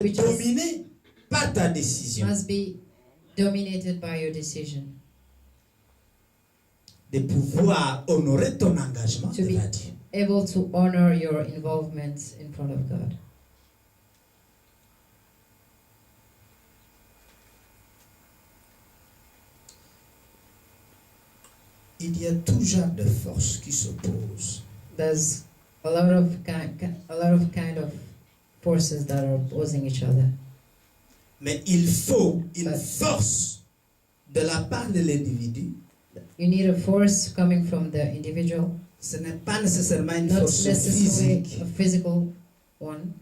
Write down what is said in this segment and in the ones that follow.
dominé par ta décision. Must be dominated by your decision. De pouvoir honorer ton engagement To devant be Dieu. able to honor your involvement in front of God. Il y a tout genre de forces qui s'opposent. There's a lot of kind of forces that are opposing each other. Mais il faut une But- force de la part de l'individu. You need a force coming from the individual, Ce n'est pas nécessairement une not force necessarily physique. a physical one,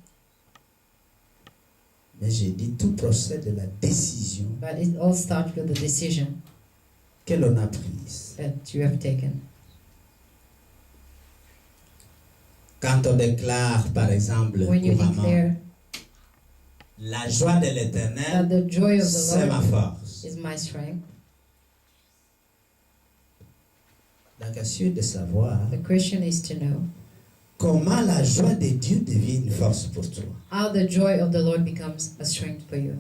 Mais j'ai dit tout procède de la décision but it all starts with the decision que l'on a prise. that you have taken. Quand on déclare, par exemple, When you couramment, declare la joie de that l'Éternel, the joy of the c'est ma Lord force. is my strength, La question est de savoir the question is to know comment la joie de Dieu devient une force pour toi. how the joy of the Lord becomes a strength for you.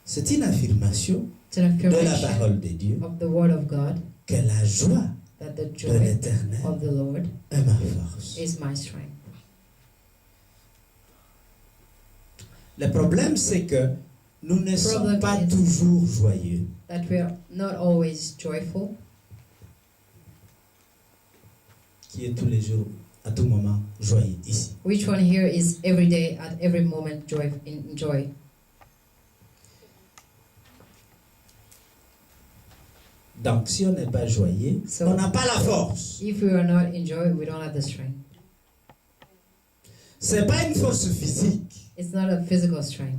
C'est une affirmation It's an de la affirmation parole de Dieu of the word of God que la joie that the de joy l'Éternel of the Lord est ma force. is my strength. Le problème, c'est que nous ne sommes Problem pas is- toujours joyeux. That we are not always joyful. Qui est tous les jours, à tout moment, joyeux ici. Which one here is every day, at every moment, in joy? Donc, si on n'est pas joyeux, So- on n'a pas la force. If we are not in joy, we don't have the strength. C'est pas une force physique. It's not a physical strength.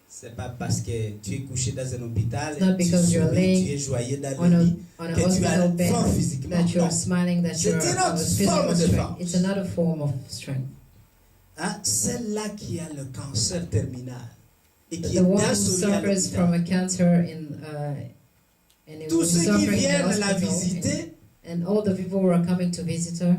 C'est pas parce que tu es couché dans un hôpital It's not et tu because you're souris, laying tu es joyeux dans On le lit, a que tu hospital as bed fort physiquement. that you're Non. smiling, that C'est you're une autre a physical forme de strength. force. It's another form of strength. Hein? Celle-là qui a le cancer terminal et qui The est one who dans son lit à suffers from l'hôpital. a cancer and Tous is ceux qui suffering in viennent the la hospital, visiter and all the people who are coming to visit her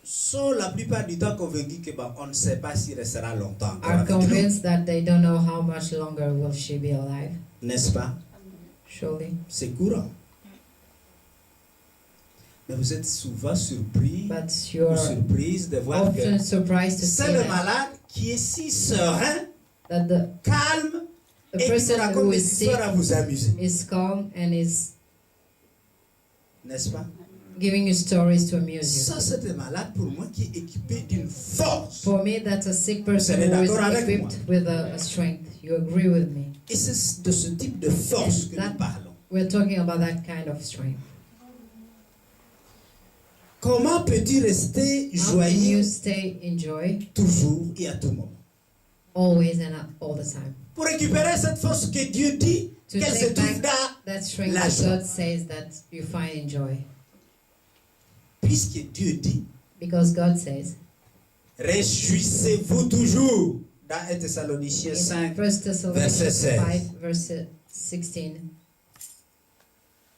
sont la plupart du temps convaincus que on ne sait pas s'il restera longtemps encore are avec nous. convinced that they don't know how much longer will she be alive. N'est-ce pas? Surely, C'est courant. Mais vous êtes souvent surpris but ou you're surprise de voir often que surprised to see c'est le that, malade qui est si serein, that calme the et qui vous person raconte who des is sick histoires à vous amuser. is calm and is N'est-ce pas? giving you stories to amuse you. Ça, c'est un malade pour moi qui est équipé d'une force. For me, that's a sick person Vous êtes who is d'accord avec equipped with a strength. You agree with me? Et c'est de ce type de force que That- nous parlons. We're talking about that kind of strength. Comment peux-tu rester How can you joyeux stay in joy toujours et à tout moment? always and all the time? Pour récupérer cette force que Dieu dit To qu'elle se take trouve back dans, that strength la that joie. God says that you find in joy. Puisque Dieu dit, Because God says réjouissez-vous toujours. Dans 1 Thessaloniciens in 5, 1 Thessalonians verset 16. 5, verse 16,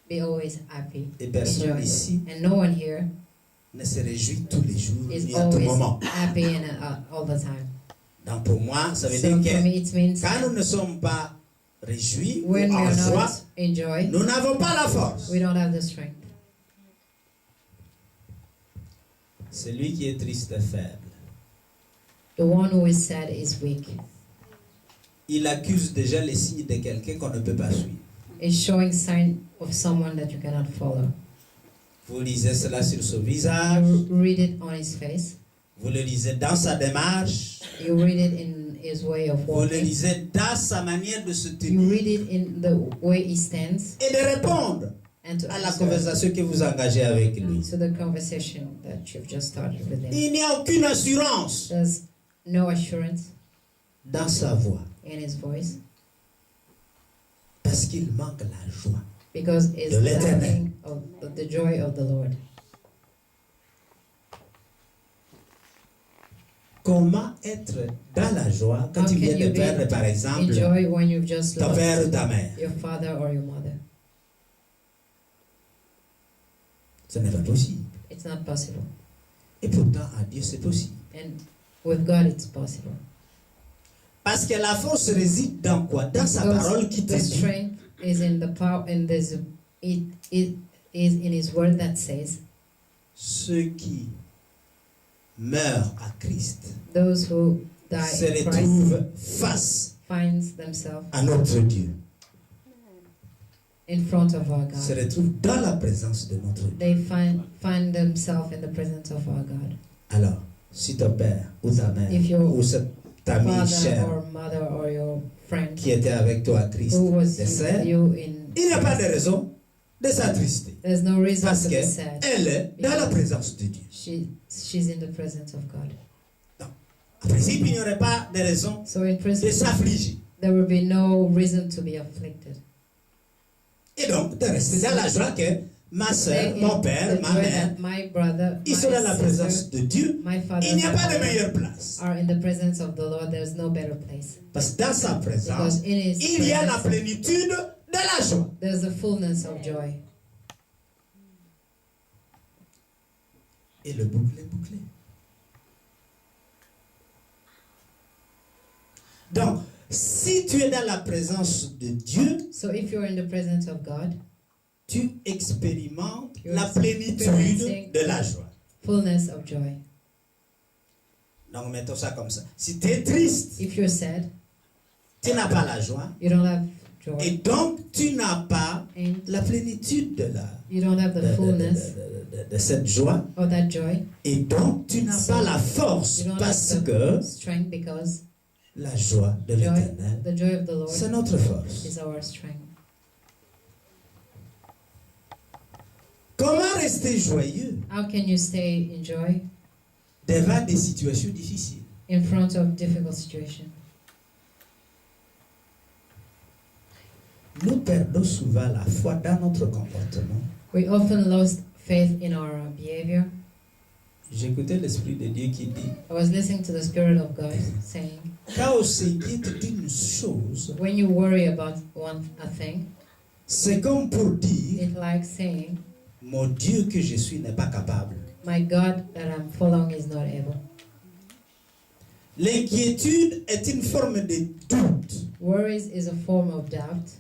be always happy. Et personne Enjoy. ici And no one here ne se réjouit tous les jours is ni à tout always moment. happy and all the time. Donc pour moi, ça veut So dire for me, que it means quand nous ne sommes pas réjouis ou when we en are joie, not in joy, nous n'avons pas la force. we don't have the strength. Celui qui est triste est faible. The one who is sad is weak. Il accuse déjà les signes de quelqu'un qu'on ne peut pas suivre. Is showing sign of someone that you cannot follow. Vous lisez cela sur son visage, You read it on his face. vous le lisez dans sa démarche, You read it in his way of vous le walking. lisez dans sa manière de se You tenir read it in the way he stands et de répondre and to à la answer conversation que vous engagez avec lui. to the conversation that you've just started with him. Il n'y a aucune assurance There's no assurance dans sa voix in his voice parce qu'il manque la joie. because it's De l'Éternel. lacking of the joy of the Lord. Comment être dans la joie quand How tu can viens de you be perdre, par exemple, Enjoy when you've just ton père ou lost ta mère? your father or your mother. Ce n'est pas possible. It's not possible. Et pourtant, à Dieu, c'est possible. And with God, it's possible. Parce que la force réside dans quoi? Dans sa Because parole qui te the dit. strength is in the power, and it is in His word that says, Ceux qui meurent à Christ those who die se in Christ retrouvent face finds themselves à notre Dieu. in front of our Se God. retrouvent dans la présence de notre Dieu. They find themselves in the presence of our God. Alors, si ton père ou ta mère If your ou cet ami Father cher or mother or your friend qui était avec toi à Christ who was with décède, you in il n'y a pas de raison de s'attrister. there's no reason Parce to be sad. qu'elle est dans la présence de Dieu. She's in the presence of God. En principe, il n'y aurait pas de raison So in de principle, s'affliger. there will be no reason to be afflicted. Et donc, de rester dans la joie que ma soeur, Stay mon in père, the ma joy mère, that my brother, ils sont dans la my présence sister, de Dieu. my father, Il n'y a my pas de mother meilleure place. are in the presence of the Lord. There's no better place. Parce que dans sa présence, Because in His il y a la presence, plénitude de la joie. there's the fullness of joy. Et le boucle est bouclé. Donc, si tu es dans la présence de Dieu, So if you're in the presence of God, tu expérimentes You're la plénitude experiencing de la joie. fullness of joy. Donc, mettons ça comme ça. Si tu es triste, If you're sad, tu n'as pas la joie. you don't have Et joy, donc, tu n'as pas and la plénitude you don't have the fullness de cette joie. of that joy. Et donc, tu n'as pas la force You don't parce have que the strength because la joie de l'Éternel, the joy of the Lord c'est notre force. is our strength. Comment rester joyeux How can you stay in joy devant des situations difficiles? in front of difficult situations? Nous perdons souvent la foi dans notre comportement. We often lost faith in our behavior. J'écoutais l'Esprit de Dieu qui dit, I was listening to the Spirit of God saying, quand on s'inquiète d'une chose, when you worry about a thing, c'est comme pour dire, it's like saying, mon Dieu que je suis n'est pas capable. my God that I'm following is not able. L'inquiétude est une forme de doute Worries is a form of doubt,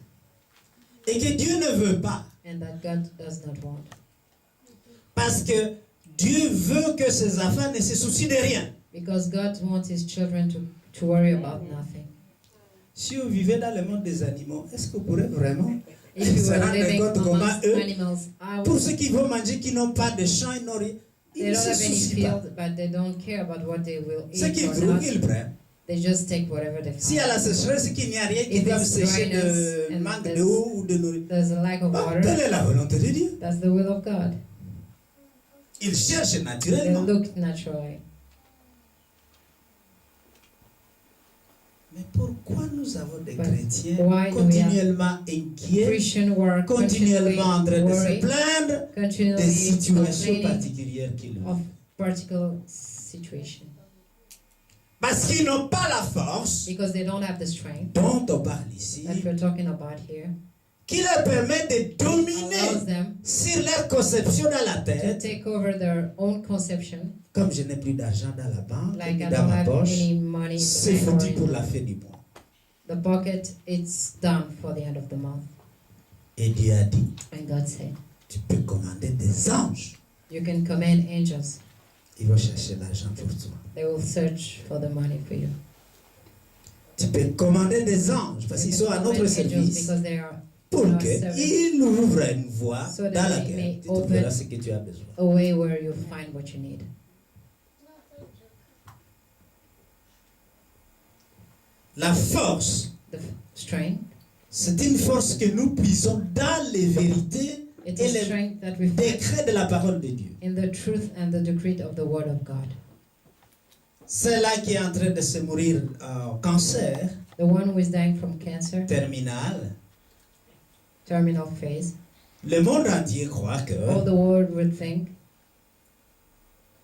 et que Dieu ne veut pas. and that God does not want. Parce que Dieu veut que ses enfants ne se soucient de rien. Because God wants His children to worry about nothing. Si vous vivez dans le monde des animaux, est-ce que vous pourrez vraiment If you se were rendre living compte comment amongst eux, animals, pour ceux qui vont manger, qui n'ont pas de champs, ils n'ont rien, ils they ne don't se have any soucient pas. field, but they don't care about what they will Ce eat qu'ils or trouvent, not. ils prennent. They just take whatever they S'il y a find. la sécheresse, qu'il n'y a rien qui If doivent it's sécher dryness de and manque there's- d'eau ou de nourriture, There's a lack of water. telle est la volonté de Dieu. That's the will of God. Ils cherchent They naturellement. look naturally. Mais pourquoi nous avons des But chrétiens why do we have continuellement inquiets, Christian were continuellement en train de se worried, plaindre des continually situations complaining particulières qu'ils vivent? of particular situation? Parce qu'ils n'ont pas la force Because they don't have the strength dont on parle ici, that we're talking about here. qui leur permet de It dominer allows them sur leur conception dans la to tête. take over their own conception. Comme je n'ai plus d'argent dans la banque, Like ni I dans don't ma have poche, any money in c'est the bank foutu or pour in la fin du mois. the pocket. It's done for the end of the month. Et Dieu a dit, And God said, tu peux commander des anges. you can command angels. Ils vont chercher l'argent pour toi. They will search for the money for you. Tu peux commander des anges parce You qu'ils can sont à command notre angels service because they are pour in our service. qu'ils ouvrent une voie So that dans they laquelle may tu trouveras open ce que tu as besoin. a way where you find what you need. La force, The strength, c'est une force que nous puisons dans les vérités it's et a les strength that we find décrets de la parole de Dieu. in the truth and the decree of the Word of God. Celle-là qui est en train de se mourir cancer The one who is dying from cancer, terminal, terminal phase, le monde entier croit que, all the world would think,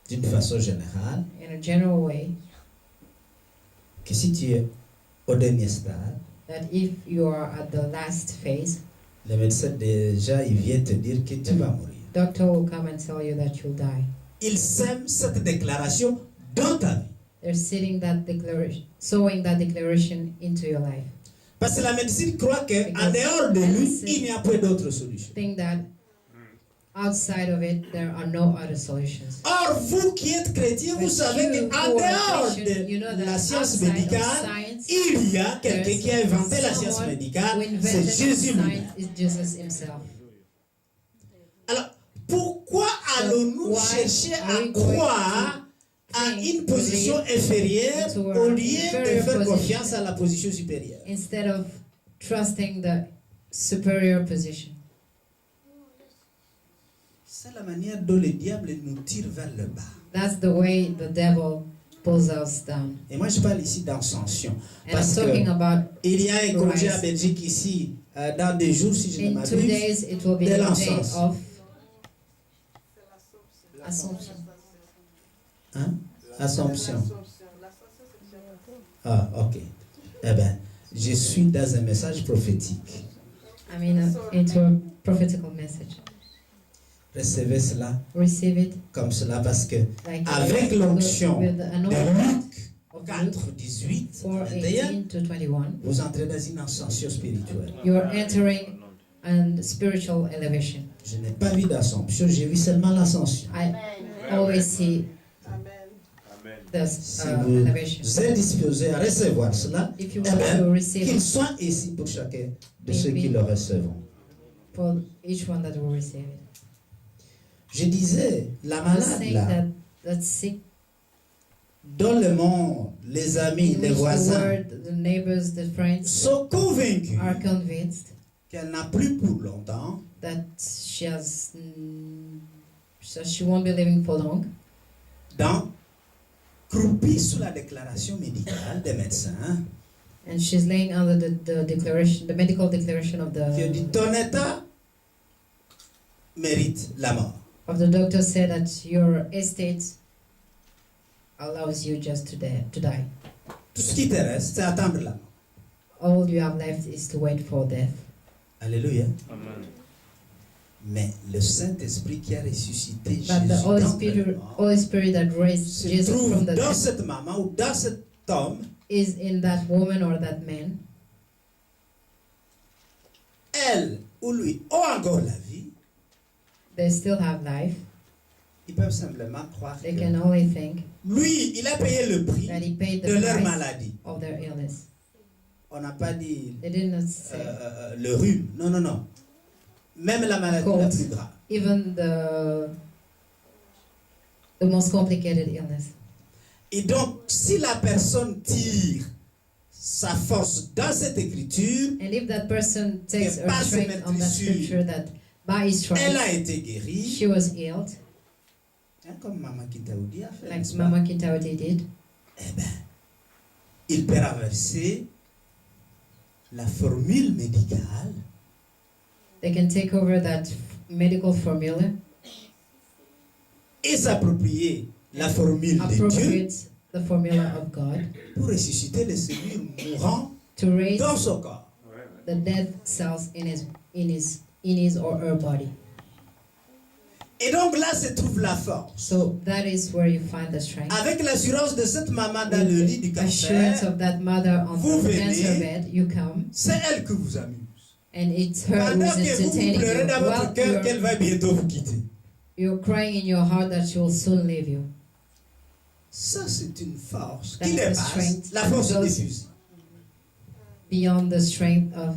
d'une façon générale, in a general way, que si tu es au dernier stade, that if you are at the last phase, le médecin déjà il vient te dire que tu vas mourir. doctor will come and tell you that you'll die. ils sèment cette déclaration dans ta vie. They're sowing that declaration into your life. Parce que la médecine croit qu'en Because dehors de lui, medicine- il n'y a pas d'autre solution. Think that outside of it, there are no other solutions. Or, vous qui êtes chrétien, vous But savez you qu'en who are dehors Christian, you know de that la science outside of médicale, science, il y a quelqu'un qui a inventé la science someone médicale, who c'est invented Jésus lui-même. science is Jesus himself. Alors, pourquoi allons-nous why chercher are à we going croire à think une position inférieure to au our lieu de inferior faire position? confiance à la position supérieure? Instead of trusting the superior position. C'est la manière dont le diable nous tire vers le bas. That's the way the devil pulls us down. Et moi, je parle ici d'ascension. And Parce I'm talking que about il y a un congé à Rise. Belgique ici, dans 2 jours, si je ne in 2 m'abuse. days it will be de the day l'encens. of Assumption. Hein? Assomption. Ah, ok. Eh bien, je suis dans un message prophétique. I mean, into a prophetical message. Recevez cela Receive it comme cela parce que like avec l'onction with the de anointing Luc of 4, Luke 18, 4, 21, 18 to 21. vous entrez dans une ascension spirituelle. You're entering a spiritual elevation. Je n'ai pas vu d'assomption, j'ai vu seulement l'ascension. I always see this Si vous elevation. êtes disposé à recevoir cela, If you eh want bien, to receive qu'il it, soit ici pour chacun de ceux qui le recevront. for each one that will receive it. Je disais, la I was malade saying là, that sick, dans le monde, les amis, in les which the voisins, world, the neighbors, the friends sont convaincus are convinced qu'elle n'a plus pour longtemps, that she won't be living for long. dans croupie sous la déclaration médicale des médecins, And she's laying under the declaration, the medical declaration of que dit the ton état mérite la mort. doctor said that your estate allows you just to die. Tout ce qui te reste, c'est attendre la mort. All you have left is to wait for death. Alléluia. Amen. Mais le Saint-Esprit qui a ressuscité But Jésus the Holy d'entre les Spirit, morts Holy Spirit that raised se Jesus trouve from the dans dead cette maman ou dans cet homme. is in that woman or that man. Elle ou lui ont encore la vie. They still have life. Ils peuvent simplement croire They que can only think lui, il a payé le prix that he paid de the leur price maladie. of their illness. On n'a pas dit They did not say le rhume. Non, non, non. Même la maladie la Cold. plus grave. even the most complicated illness. Et donc, si la personne tire sa force dans cette écriture, And if that person takes Que her par ses strength on that meurtrissures, scripture that by his elle a stripes été guérie. she was healed, Hein, comme Maman Kintaoudi a fait. like n'est-ce pas? Mama Kintaudi did, Eh bien, il peut renverser la formule médicale they can take over that medical formula, et s'approprier la formule de Dieu appropriate the formula of God pour ressusciter les cellules mourantes to raise dans son corps. the dead cells in his or her body. Et donc là se trouve la force. So that is where you find the strength. Avec l'assurance de cette maman dans le lit du Assurance cancer, of that mother on Vous the venez. cancer bed, you come, c'est elle que vous amuse. and it's her Pendant who's que vous entertaining pleurez you dans votre while cœur qu'elle va bientôt vous quitter. you're crying in your heart that she will soon leave you. Ça, c'est une force That's qui the dépasse strength la that force des goes fusils. beyond the strength of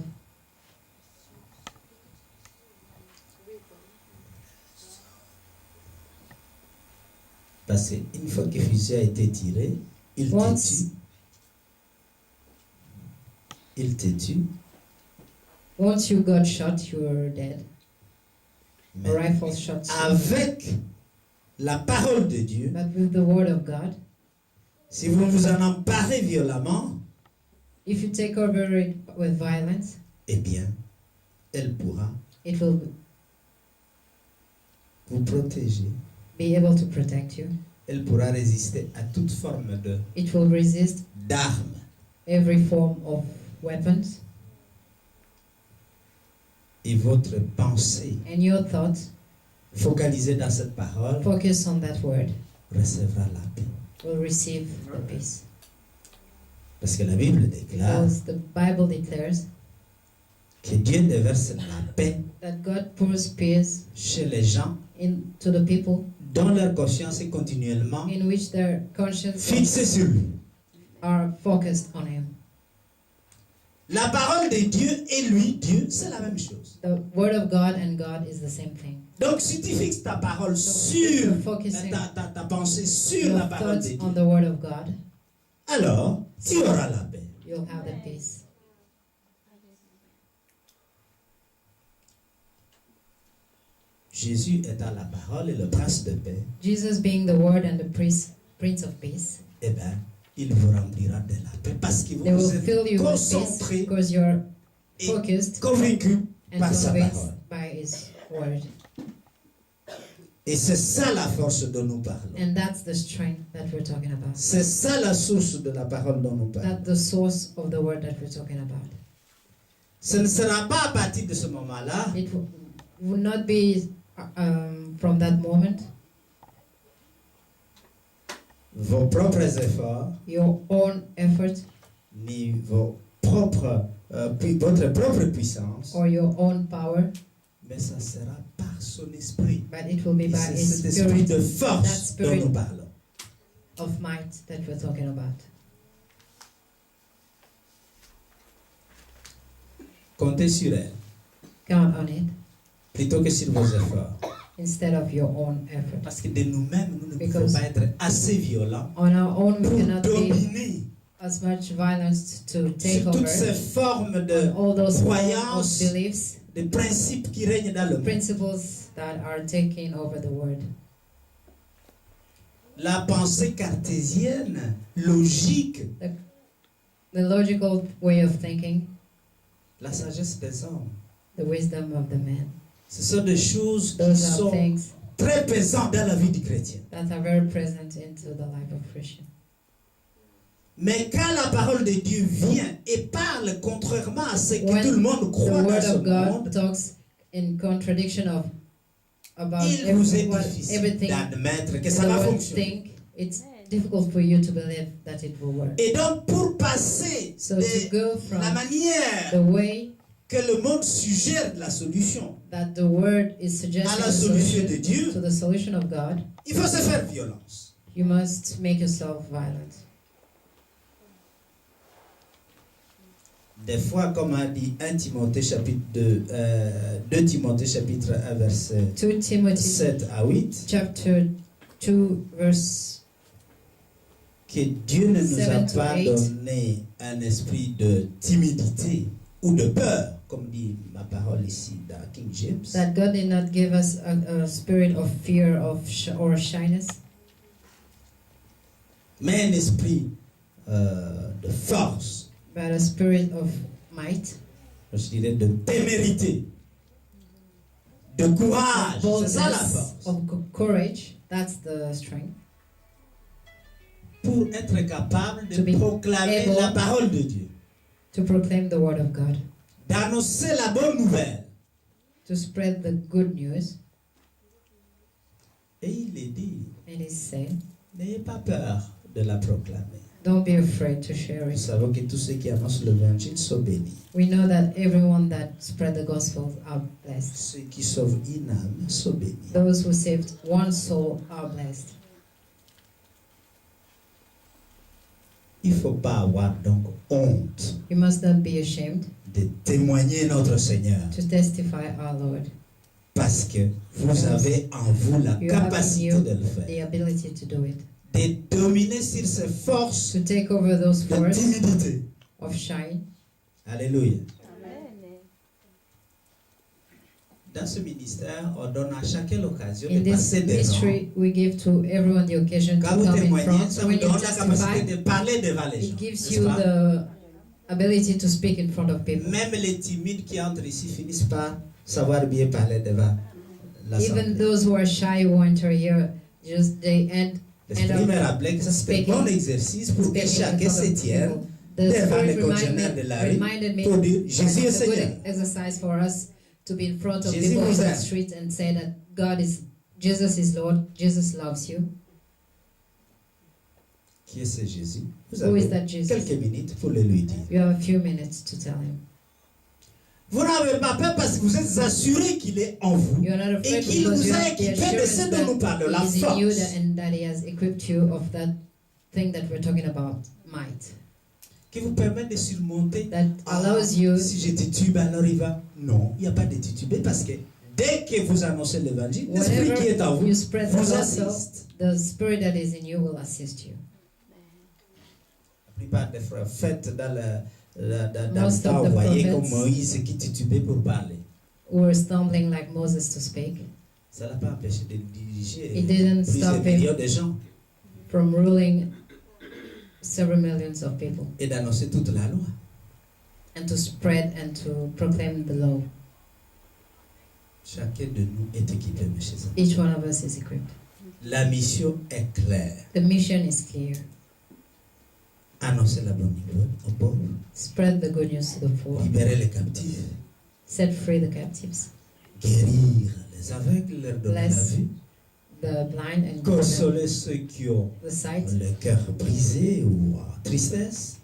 Parce qu'une fois que le fusil a été tiré, il te Once- tue. Il te tue. once you got shot, you're dead. Mais A rifle shot. avec la parole de Dieu, But with the word of God, si vous vous en emparez violemment, if you take over it with violence, eh bien, elle pourra it will vous protéger. be able to protect you. Elle pourra résister à toute forme It will resist d'armes. every form of weapons, Et votre pensée and your thoughts focalisé dans cette parole, focus on that word, recevra la paix. will receive the peace. Parce que la Bible déclare Because the Bible declares que Dieu déverse la paix that God pours peace chez les gens into the people dont leur conscience est continuellement in which their conscience fixée sur lui. are focused on Him. La parole de Dieu et lui, Dieu, c'est la même chose. The word of God and God is the same thing. Donc si tu fixes ta parole So sur, you're focusing ta pensée sur your la parole de thoughts on Dieu, the word of God, alors tu auras la paix. you'll have that peace. Jésus étant la parole et le prince de paix, Jesus being the word and the Prince of Peace, eh bien, il vous remplira de la paix parce que they vous will fill êtes you with peace concentré because you're et focused convaincu and par sa convinced parole. by His word. Et c'est ça la force dont nous parlons. And that's the strength that we're talking about. C'est ça la source de la parole dont nous parlons. That's the source of the word that we're talking about. Ce ne sera pas à partir de ce moment-là It would not be from that moment vos propres efforts your own effort ni votre propre puissance, or your own power, mais ça sera par son esprit. but it will be Et by c'est His cet esprit Spirit de force that dont spirit nous parlons. of might that we're talking about. Comptez sur elle Count on it plutôt que sur vos efforts. instead of your own effort. Parce que de nous-mêmes, nous ne pouvons Because pas être assez violents on our own, we pour cannot be dominer as much violence to take sur toutes ces over formes de all those forms croyances, of beliefs, de principes qui règnent dans le monde. principles that are taking over the world. La pensée cartésienne, logique, The logical way of thinking, la sagesse des hommes, the wisdom of the man. ce sont des choses qui Those are sont things très présentes dans la vie du chrétien. that are very present into the life of Christian. Mais quand la parole de Dieu vient et parle contrairement à ce que When tout le monde The croit dans word ce of God monde, talks in contradiction of about il vous est what difficile everything d'admettre que the ça va world fonctionner. think. It's difficult for you to believe that it will work. Et donc, pour passer So de to go from la manière the way que le monde suggère la solution that the word is à suggesting la the solution de solution Dieu, to the solution of God, il faut se faire violence. you must make yourself violent. Des fois, comme a dit 1 Timothée chapitre 2, 2 Timothée chapitre 1 verset 2 Timothy 7 à 8, chapter 2 verse que Dieu ne nous a 7 to pas 8. donné un esprit de timidité ou de peur, comme dit ma parole ici dans King James, that God did not give us a spirit of fear or shyness, mais un esprit de force, but a spirit of might, je dirais de témérité, de courage. C'est ça la boldness, force. of courage. That's the strength. Pour être capable To de be proclamer able la parole de Dieu, To proclaim the word of God, d'annoncer la bonne nouvelle. to spread the good news. Et il est dit, And He said, n'ayez pas peur de la proclamer. don't be afraid to share Nous it. savons que tous ceux qui annoncent l'évangile sont bénis. We know that everyone that spread the gospel are blessed. Ceux qui sauvent une âme sont bénis. Those who saved one soul are blessed. Il ne faut pas avoir donc honte You must not be ashamed de témoigner notre Seigneur, to testify our Lord. parce que vous avez en vous la You have in capacité you de le faire, the ability to do it. de dominer sur ces forces To take over those de forces timidité. of shy. Alléluia. Dans ce ministère, on donne à chacun l'occasion In de this passer devant. ministry, we give to everyone the occasion to Quand vous come in témoignez, front. ça So vous when you donne la capacité testify, de parler devant les gens. it gives n'est-ce you pas? the ability to speak in front of people. Même les timides qui entrent ici finissent par savoir bien parler devant l'assemblée. Even those who are shy who enter here, just they end L'Esprit me rappelait que ça c'est un bon exercice pour que speaking in chacun front se of tienne people. The devant les Spirit congénères de la rue reminded me pour dire that Jésus est it's a Seigneur. good exercise for us to be in front of Jésus people in vous the aime. street and say that Jesus is Lord, Jesus loves you. Qui est ce Jésus? Vous Who is avez that Jesus? quelques minutes pour le lui dire. You have a few minutes to tell him. Vous n'avez pas peur parce que vous êtes assuré qu'il est en vous. You are not Et afraid qu'il because vous you a have the équipé de assurance ce dont nous that parlons, la he is in you force. and that he has equipped you of that thing that we're talking about, might. Qui vous permet de surmonter. That allows you, Si je titube, alors il va. Non, il n'y a pas de tituber parce que dès que vous annoncez l'évangile, l'esprit qui est en whenever vous you spread the vous gospel, assiste. the spirit that is in you will assist you. La plupart des frères, faites dans le Most temps, of vous the voyez prophets comme Moïse qui titubait pour parler. who were stumbling like Moses to speak, Ça ne l'a pas empêché de diriger It didn't plusieurs stop him. millions de gens from ruling several millions of people, et d'annoncer toute la loi. and to spread and to proclaim the law. Chacun de nous est équipé, mes chers amis. Each one of us is equipped. La mission est claire. The mission is clear. Annoncer la bonne nouvelle aux pauvres, Spread the good news to the poor. libérer les captifs, Set free the captives. guérir les aveugles, leur donner la Bless vue, the blind and give them consoler ceux qui ont the sight. le cœur brisé ou en tristesse.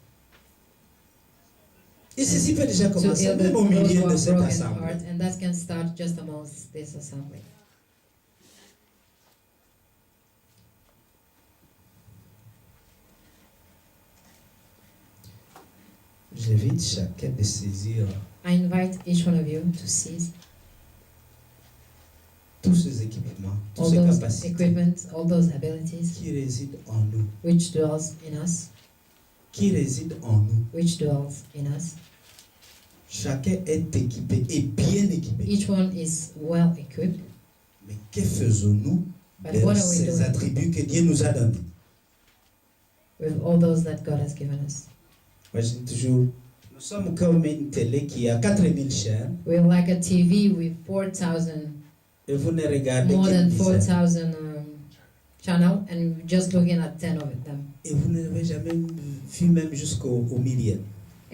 Et ceci peut déjà To commencer heal même au those milieu who de are cette broken assemblée. heart, and that can start just amongst this assembly. J'invite chacun de saisir I invite each one of you to seize tous ces équipements, toutes all ces those capacités equipment, all those abilities qui résident en nous, which dwells in us, qui résident en nous. which dwells in us. Chacun est équipé et bien équipé. Each one is well equipped. Mais que faisons-nous But de what are we ces doing attributs que Dieu nous a donnés? with all those that God has given us? Moi, je dis toujours, nous sommes comme une télé qui a 4000 chaînes We're like a TV with 4,000, et vous ne regardez more qu'une than dizaine. 4,000 channel, and we're just looking at 10 of them. Et vous n'avez jamais vu même jusqu'au millième.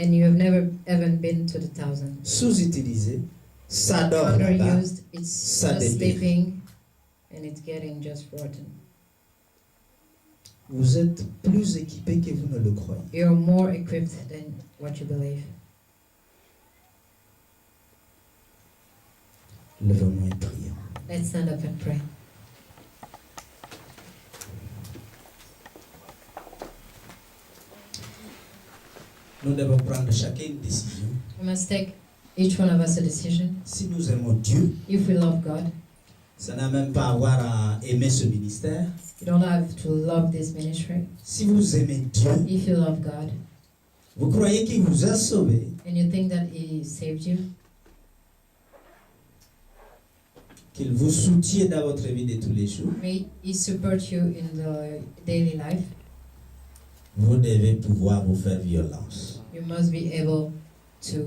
And you have never even been to the 1,000. Sous-utilisé, ça dort là-bas. Underused, it's Ça just dépire. sleeping, and it's getting just rotten. Vous êtes plus équipé que vous ne le croyez. You're more equipped than what you believe. Levons-nous et prions. Let's stand up and pray. Nous devons prendre chacun une décision. We must take each one of us a decision. Si nous aimons Dieu, If we love God, ça n'a même pas à avoir à aimer ce ministère. you don't have to love this ministry. Si vous aimez Dieu, If you love God vous croyez qu'il vous a sauvé, and you think that He saved you, qu'il vous soutient dans votre vie de tous les jours, may He support you in the daily life, vous devez pouvoir vous faire violence. you must be able to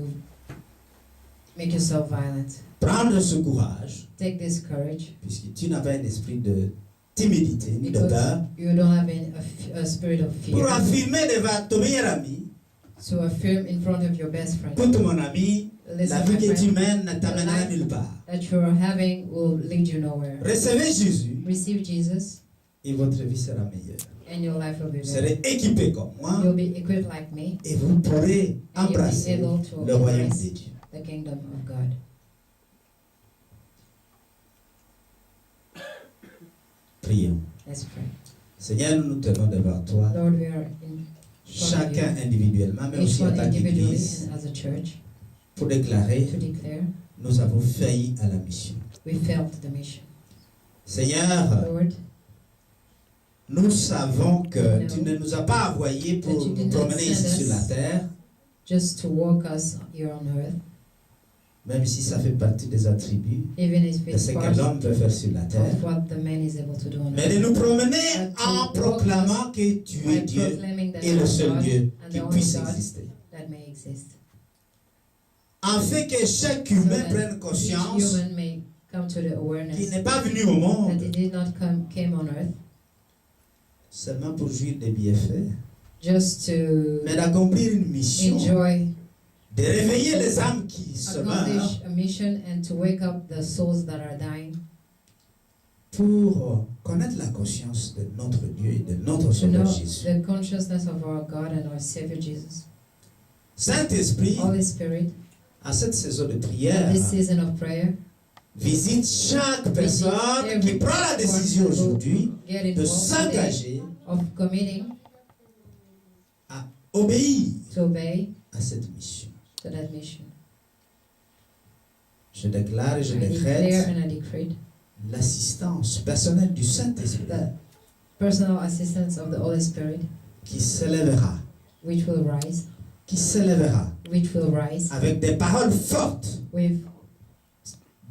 make yourself violent. Prendre ce courage, Take this courage, puisque tu n'as pas un esprit de timidité ni de because peur, you don't have a spirit of pour fear, affirmer devant ton meilleur ami, to affirm in front of your best friend. écoute mon ami, la Listen, vie my que tu friend, mènes ne t'amènera nulle part. that you're having will lead you nowhere. Recevez Jésus Receive Jesus, et votre vie sera meilleure. and your life will be Vous better. serez équipé comme moi You'll be equipped like me, et vous pourrez and you'll be embrasser able to le royaume embrace de Dieu. the kingdom of God. Prions. Let's pray. Seigneur, nous nous tenons devant toi, Lord, we are in chacun individuellement, mais each aussi en one tant individually qu'Église, and as a church pour déclarer to declare nous avons failli à la mission. we failed the mission. Seigneur, Lord, nous savons que No. tu ne nous as pas envoyés pour That you nous did not promener ici send sur la us. terre, just to walk us here on earth, même si ça fait partie des attributs even if de it's ce part que l'homme peut faire sur la terre, of what the man is able to do on mais de earth. nous promener But to en walk proclamant que tu es By Dieu proclaiming that et you le are seul God Dieu and qui the only puisse God exister. that may exist. Afin que chaque So humain that prenne each conscience human may come to the qu'il awareness n'est pas venu au that monde he did not came on earth seulement pour jouir des bienfaits, just to mais d'accomplir une mission enjoy de réveiller les âmes qui se meurent accomplish a mission and to wake up the souls that are dying, pour connaître la conscience de notre Dieu et de notre to know Sauveur Jésus. the consciousness of our God and our Savior Jesus. Saint-Esprit, Holy Spirit, à cette saison de in prière, this season of prayer, visite chaque personne qui prend la décision aujourd'hui get de involved today s'engager of committing à obéir to obey à cette mission. to that mission. Je déclare et je I declare décrète and I decree l'assistance personnelle du Saint-Esprit the personal assistance of the Holy Spirit, qui s'élèvera, which will rise, avec des paroles fortes with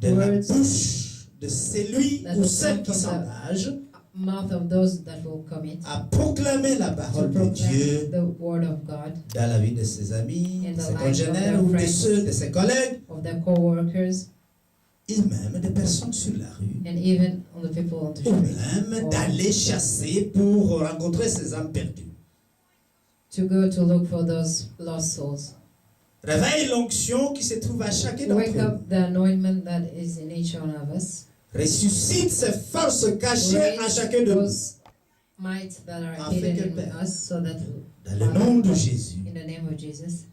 de la words bouche de celui that ou will celle come qui from s'engage mouth of those that will commit à proclamer la to parole de proclaim Dieu the word of God, dans la vie de ses amis, In de the ses lives congénères of ou their de friends. ceux de ses collègues, of their co-workers, et même des personnes sur la rue, and even on the people on the ou street, même or d'aller chasser pour rencontrer ces âmes perdues. to go to look for those lost souls. Réveille l'onction qui se trouve à chacun Wake d'entre up the anointment that is in each one of us. nous. Ressuscite ces forces cachées en Raise chacun de nous. those might that are Afin hidden que in Père, us, so that Dans le nom de Jésus, in the name of Jesus,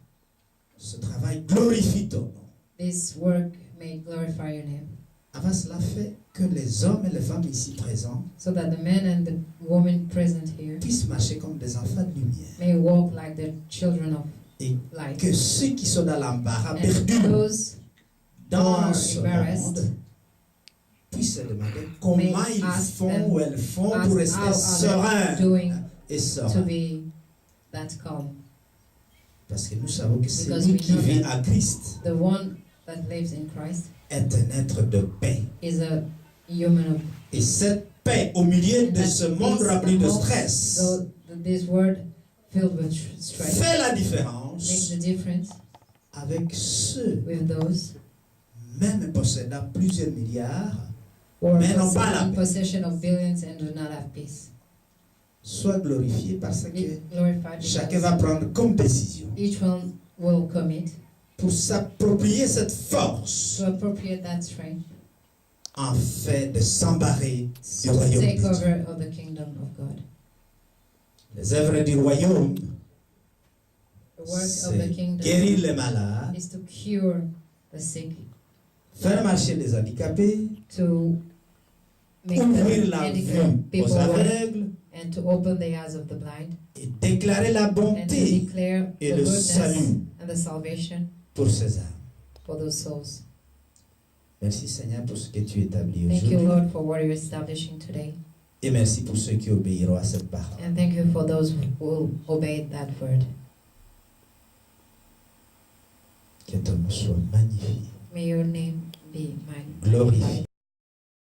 ce travail glorifie ton nom. this work may glorify your name, Avant cela, fait que les hommes et les femmes ici présents so that the men and the women present here puissent marcher comme des enfants de lumière. may walk like the children of Et light. que ceux qui sont dans l'embarras, And perdus those dans are ce embarrassed monde, puissent se demander comment may ils ask font them, ou elles font ask pour how rester are sereins they doing et to sereins. be that calm. Parce que nous savons que Because celui we qui know vit that à Christ the one that lives in Christ est un être de paix. is a human of Et cette paix au milieu and de that ce monde peace rempli de amongst stress this world filled with strife fait la makes différence the difference avec ceux, with those même possédant plusieurs milliards, who are mais n'ont pas la in paix. possession of billions and do not have peace. Soit glorifié parce que Be glorified chacun because va prendre comme décision each one will commit pour s'approprier cette force to appropriate that strength en fait de s'embarrer du to royaume take de Dieu. over of the kingdom of God. Les œuvres du royaume, The work of c'est the kingdom guérir les malades, is to cure the sick, faire marcher les handicapés, to make ouvrir the la vue handicapped people aux walk, aveugles and to open the eyes of the blind, et déclarer la and to bonté declare et the le goodness salut and the salvation pour ces âmes. for those souls. Merci Seigneur pour ce que tu établis Thank you, aujourd'hui. Lord, for what you're establishing today. Et merci pour ceux qui obéiront à cette parole. And thank you for those who will obey that word. Que ton nom soit magnifié, May your name be mine. glorifié.